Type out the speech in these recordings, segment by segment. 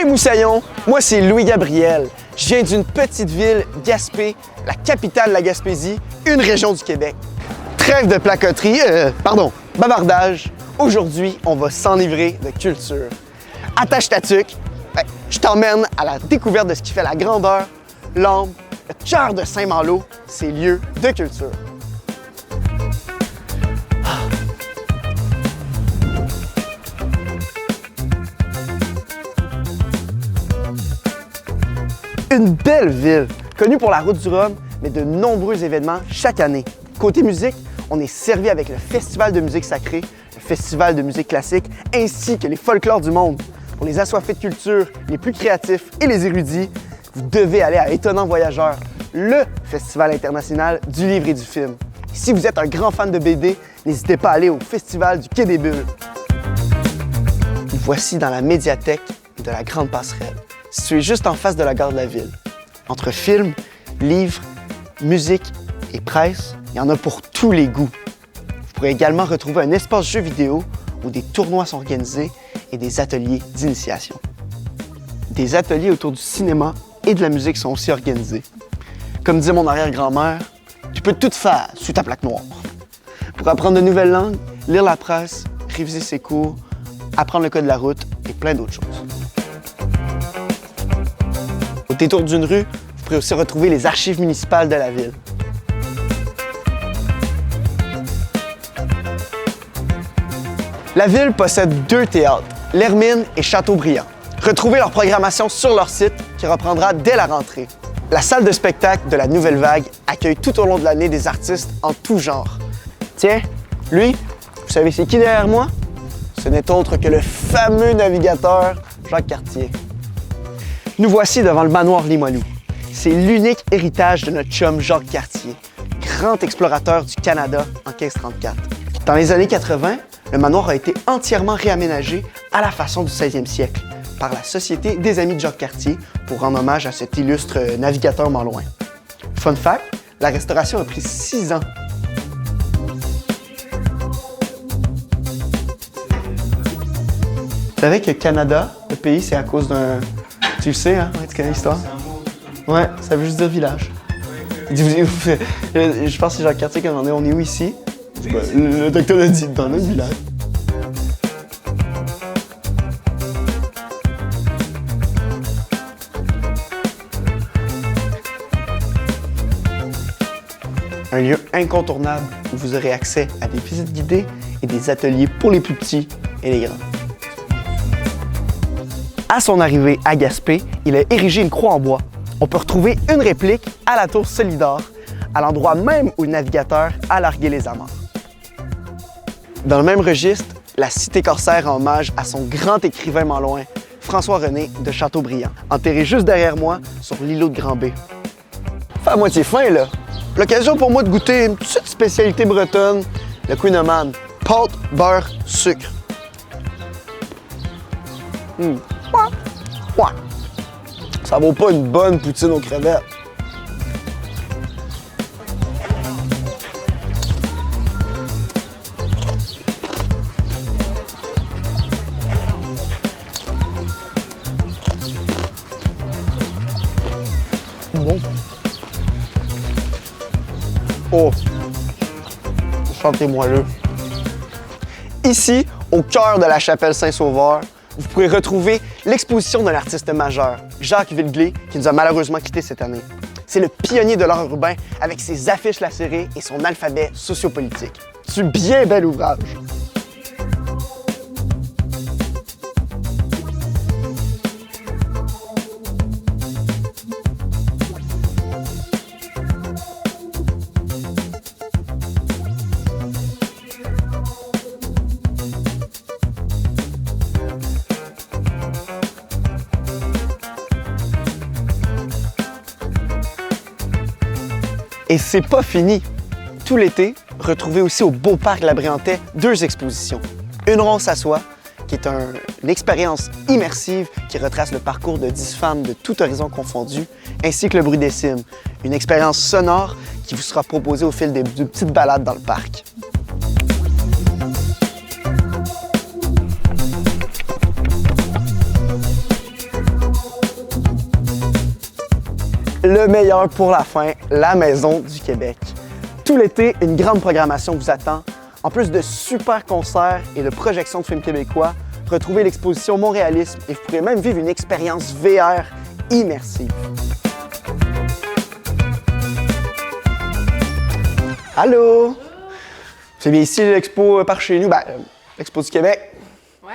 Hey Moussaillon, moi c'est Louis Gabriel. Je viens d'une petite ville, Gaspé, la capitale de la Gaspésie, une région du Québec. Trêve de placoterie, bavardage. Aujourd'hui, on va s'enivrer de culture. Attache ta tuque, je t'emmène à la découverte de ce qui fait la grandeur, l'âme, le cœur de Saint-Malo, ces lieux de culture. Une belle ville, connue pour la Route du Rhum, mais de nombreux événements chaque année. Côté musique, on est servi avec le Festival de musique sacrée, le Festival de musique classique, ainsi que les folklores du monde. Pour les assoiffés de culture, les plus créatifs et les érudits, vous devez aller à Étonnant Voyageur, le festival international du livre et du film. Et si vous êtes un grand fan de BD, n'hésitez pas à aller au Festival du Quai des Bulles. Nous voici dans la médiathèque de la Grande Passerelle, située juste en face de la gare de la ville. Entre films, livres, musique et presse, il y en a pour tous les goûts. Vous pourrez également retrouver un espace jeux vidéo où des tournois sont organisés et des ateliers d'initiation. Des ateliers autour du cinéma et de la musique sont aussi organisés. Comme disait mon arrière-grand-mère, tu peux tout faire sous ta plaque noire. Pour apprendre de nouvelles langues, lire la presse, réviser ses cours, apprendre le code de la route et plein d'autres choses. Au détour d'une rue, vous pourrez aussi retrouver les archives municipales de la ville. La ville possède 2 théâtres, l'Hermine et Châteaubriand. Retrouvez leur programmation sur leur site qui reprendra dès la rentrée. La salle de spectacle de la Nouvelle Vague accueille tout au long de l'année des artistes en tout genre. Tiens, lui, vous savez c'est qui derrière moi? Ce n'est autre que le fameux navigateur Jacques Cartier. Nous voici devant le manoir Limoilou. C'est l'unique héritage de notre chum Jacques Cartier, grand explorateur du Canada en 1534. Dans les années 80, le manoir a été entièrement réaménagé à la façon du 16e siècle par la Société des Amis de Jacques Cartier pour rendre hommage à cet illustre navigateur malouin. Fun fact, la restauration a pris 6 ans. Tu savais que Canada, le pays, c'est à cause d'un... Tu le sais, hein? Ouais, tu connais l'histoire? Ouais, ça veut juste dire village. Je pense que c'est Jacques Cartier qui a demandé on est où ici? Le docteur a dit dans notre village. Un lieu incontournable où vous aurez accès à des visites guidées et des ateliers pour les plus petits et les grands. À son arrivée à Gaspé, il a érigé une croix en bois. On peut retrouver une réplique à la tour Solidor, à l'endroit même où le navigateur a largué les amarres. Dans le même registre, la cité corsaire rend hommage à son grand écrivain malouin, François-René de Châteaubriand, enterré juste derrière moi sur l'îlot de Grand-B. Fait à moitié faim, là. L'occasion pour moi de goûter une petite spécialité bretonne, le Queen of Man, pâte, beurre, sucre. Ouais. Ça vaut pas une bonne poutine aux crevettes. Bon. Oh! Chantez-moi-le. Ici, au cœur de la chapelle Saint-Sauveur, vous pourrez retrouver l'exposition d'un artiste majeur, Jacques Villeglé, qui nous a malheureusement quittés cette année. C'est le pionnier de l'art urbain avec ses affiches lacérées et son alphabet sociopolitique. C'est un bien bel ouvrage. Et c'est pas fini. Tout l'été, retrouvez aussi au Beau Parc La Bréantais 2 expositions. Une ronce à soie, qui est une expérience immersive qui retrace le parcours de 10 femmes de tout horizon confondu, ainsi que le bruit des cimes, une expérience sonore qui vous sera proposée au fil d'une petite balade dans le parc. le meilleur pour la fin, la Maison du Québec. Tout l'été, une grande programmation vous attend. En plus de super concerts et de projections de films québécois, retrouvez l'exposition Montréalisme et vous pourrez même vivre une expérience VR immersive. Allô? C'est bien ici l'expo par chez nous, l'expo du Québec. Ouais,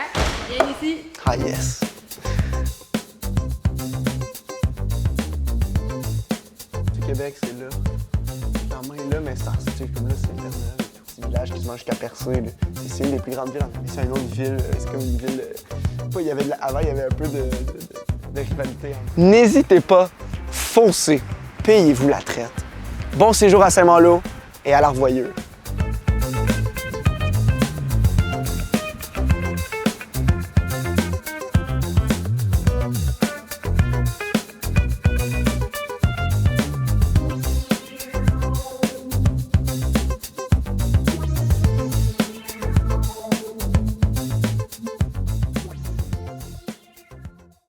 viens ici. Ah yes! Le Québec, c'est là. Quand même là, mais c'est comme là, c'est Internet. Petit village qui se mange jusqu'à Percé. C'est une des plus grandes villes. C'est une autre ville. C'est comme une ville. Avant, il y avait un peu de rivalité. N'hésitez pas, foncez, payez-vous la traite. Bon séjour à Saint-Malo et à l'Arvoyeux.